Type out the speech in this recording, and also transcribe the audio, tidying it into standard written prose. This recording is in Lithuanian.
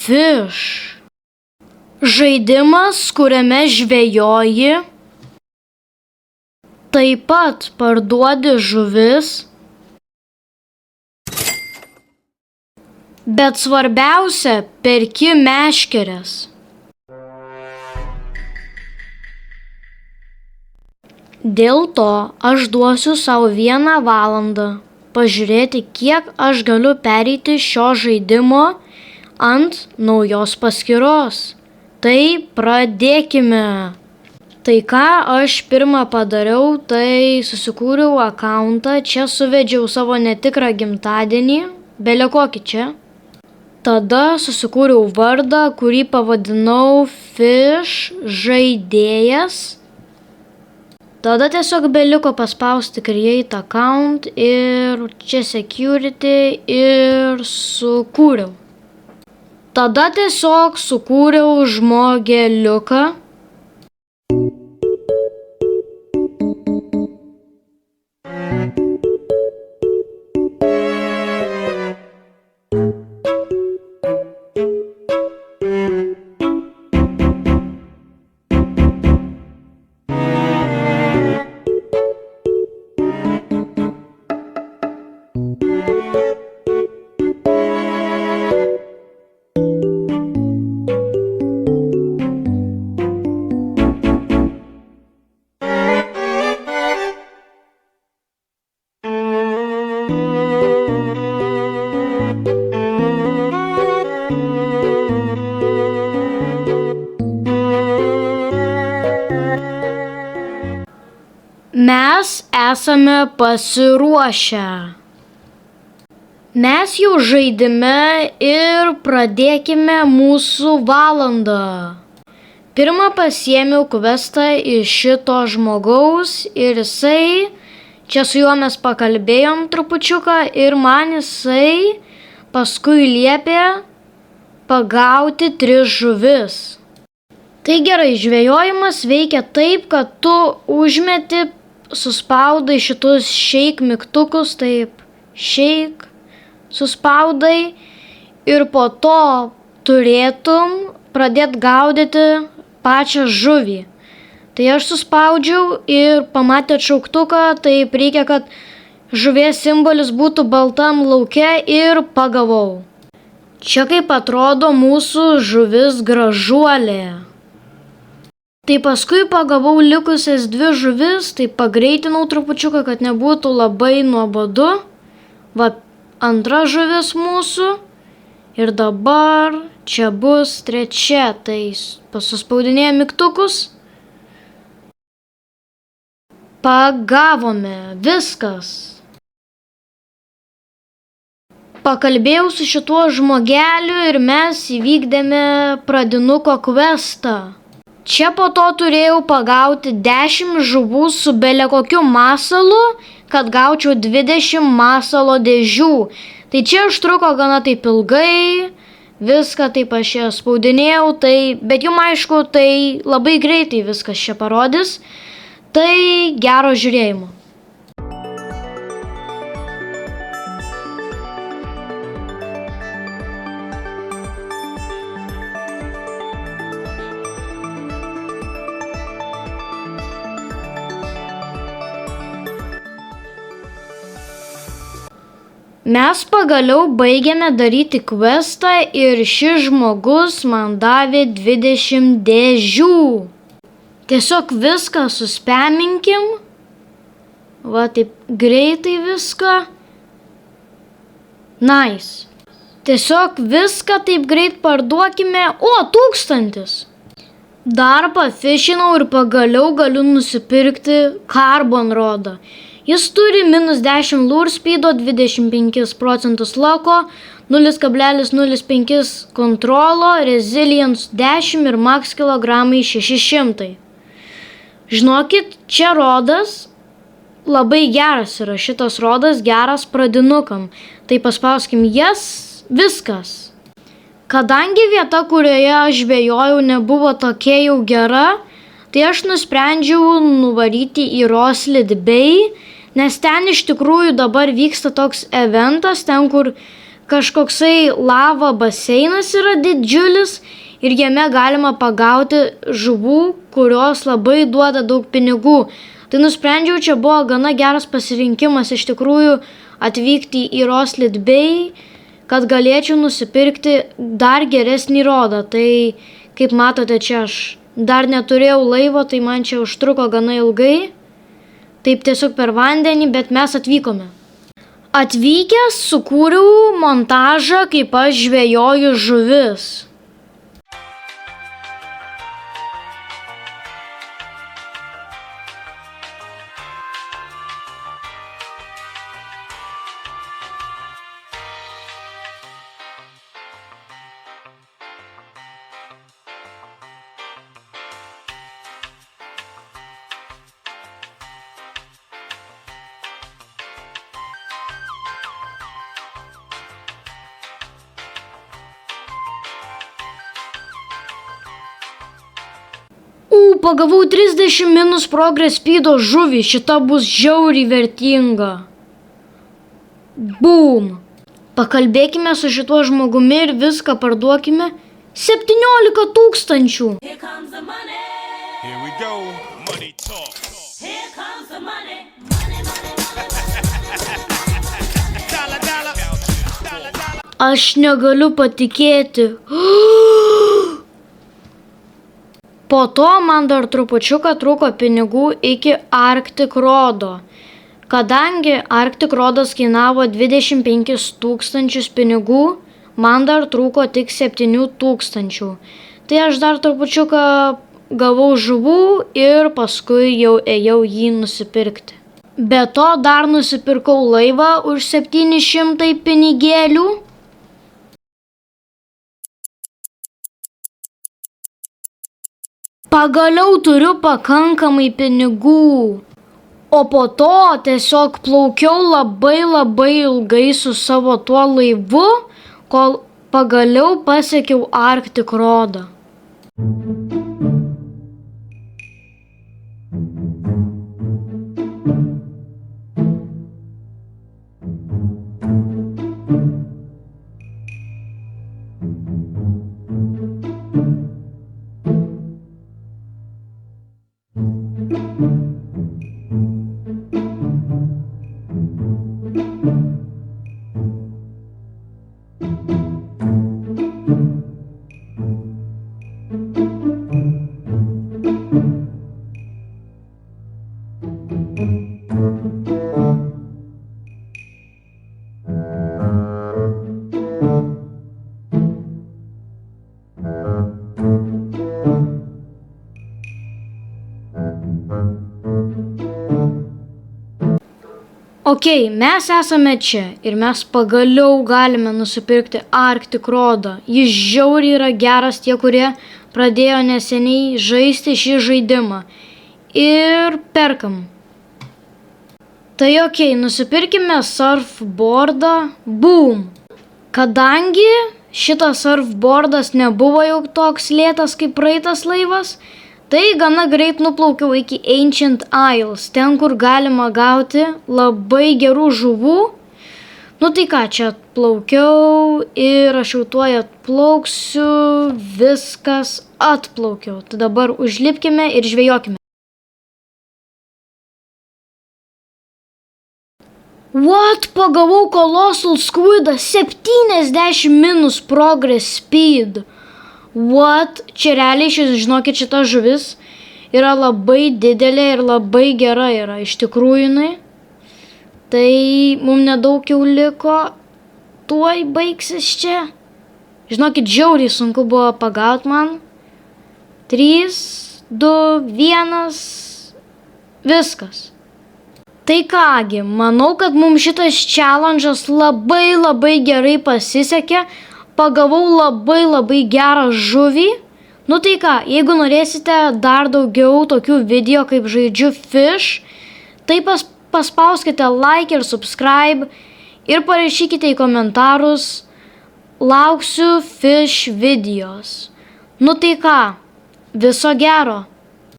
Fish. Žaidimas, kuriame žvejoji, taip pat parduodi žuvis, bet svarbiausia, perki meškeres. Dėl to aš duosiu savo 1 valandą pažiūrėti, kiek aš galiu pereiti šio žaidimo ant naujos paskyros. Tai pradėkime. Tai ką aš pirmą padariau, tai susikūriau akauntą, čia suvedžiau savo netikrą gimtadienį, bele kokį čia. Tada susikūriau vardą, kurį pavadinau Fish žaidėjas. Tada tiesiog beliko paspausti Create account ir čia Security ir sukūriau. Tada tiesiog sukūriau žmogeliuką. Mes esame pasiruošę. Mes jau žaidime ir pradėkime mūsų valandą. Pirmą pasiėmiau questą iš šito žmogaus ir jisai, čia su juo mes pakalbėjom trupučiuką ir man jisai paskui liepė pagauti 3 žuvis. Tai gerai, žvejojimas veikia taip, kad tu užmeti, suspaudai šitus shake mygtukus, taip, shake, suspaudai ir po to turėtum pradėti gaudyti pačią žuvį. Tai aš suspaudžiau ir pamatė šauktuką, taip reikia, kad žuvies simbolis būtų baltam lauke ir pagavau. Čia kaip atrodo mūsų žuvis gražuolė. Tai paskui pagavau likusias 2 žuvis, tai pagreitinau trupučiuką, kad nebūtų labai nuobodu. Va, 2 žuvis mūsų. Ir dabar čia bus 3, tai pasuspaudinėjom mygtukus. Pagavome, viskas. Pakalbėjau su šituo žmogeliu ir mes įvykdėme pradinuko questą. Čia po to turėjau pagauti 10 žuvų su bele kokiu masalu, kad gaučiau 20 masalo dėžių. Tai čia užtruko gana taip ilgai, viską taip aš čia spaudinėjau, bet jums aišku, tai labai greitai viskas čia parodys. Tai gero žiūrėjimo. Mes pagaliau baigėme daryti questą ir šis žmogus man davė 20 dėžių. Tiesiog viską suspaminkim. Va taip greitai viską. Nice. Tiesiog viską taip greit parduokime. O, 1000. Dar pafishinau ir pagaliau galiu nusipirkti Carbon rodą. Jis turi -10 lure speedo, 25% lako, 0,05 kontrolo, resilience 10 ir max kilogramai 600. Žinokit, čia rodas labai geras yra, šitas rodas geras pradinukam. Tai paspauskim jas, viskas. Kadangi vieta, kurioje aš žvejojau, nebuvo tokia jau gera, tai aš nusprendžiau nuvaryti į Roslyd Bay, nes ten iš tikrųjų dabar vyksta toks eventas, ten kur kažkoksai lava baseinas yra didžiulis ir jame galima pagauti žuvų, kurios labai duoda daug pinigų. Tai nusprendžiau, čia buvo gana geras pasirinkimas iš tikrųjų atvykti į Roslyd Bay, kad galėčiau nusipirkti dar geresnį rodą. Tai kaip matote, čia aš dar neturėjau laivo, tai man čia užtruko gana ilgai. Taip tiesiog per vandenį, bet mes atvykome. Atvykęs sukūriau montažą, kaip aš žvejoju žuvis. Pagavau 30 minus progress speedo žuvį, šita bus žiauriai vertinga. Boom. Pakalbėkime su šituo žmogumi ir viską parduokime. 17 000. Here comes the money. Here we go. Money talk. Here comes the money. Money, money, money. Dollar, dollar. Dollar, dollar. Aš negaliu patikėti. Po to man dar trupučiuką trūko pinigų iki Arctic Rodo. Kadangi Arctic Rodas kainavo 25 000 pinigų, man dar trūko tik 7 000. Tai aš dar trupučiuką gavau žuvų ir paskui jau ėjau jį nusipirkti. Be to dar nusipirkau laivą už 700 pinigėlių. Pagaliau turiu pakankamai pinigų. O po to tiesiog plaukiau labai ilgai su savo tuo laivu, kol pagaliau pasiekiau Arctic Rodą. Ok, mes esame čia ir mes pagaliau galime nusipirkti Arctic Rodą. Jis žiauriai yra geras tie, kurie pradėjo neseniai žaisti šį žaidimą. Ir perkam. Tai ok, nusipirkime surfboardą. Boom! Kadangi šitas surfboardas nebuvo jau toks lėtas kaip praeitas laivas, tai gana greit nuplaukiau iki Ancient Isles, ten, kur galima gauti labai gerų žuvų. Nu tai ką, čia atplaukiau ir aš jau tuoj atplauksiu, viskas atplaukiau. Tai dabar užlipkime ir žvejokime. What? Pagavau Colossal Squidą, 70 minus progress speed. What? Čia realiai žinokit, šita žuvis yra labai didelė ir labai gera yra, iš tikrųjų jinai. Tai mums nedaug jau liko, tuoj baigsis čia. Žinokit, žiauriai sunku buvo pagaut man. 3, 2, 1, viskas. Tai kągi, manau, kad mums šitas challenge'as labai gerai pasisekė. Pagavau labai gerą žuvį. Nu tai ką, jeigu norėsite dar daugiau tokių video, kaip žaidžiu Fish, tai paspauskite like ir subscribe ir parašykite į komentarus, lauksiu Fish videos. Nu tai ką, viso gero.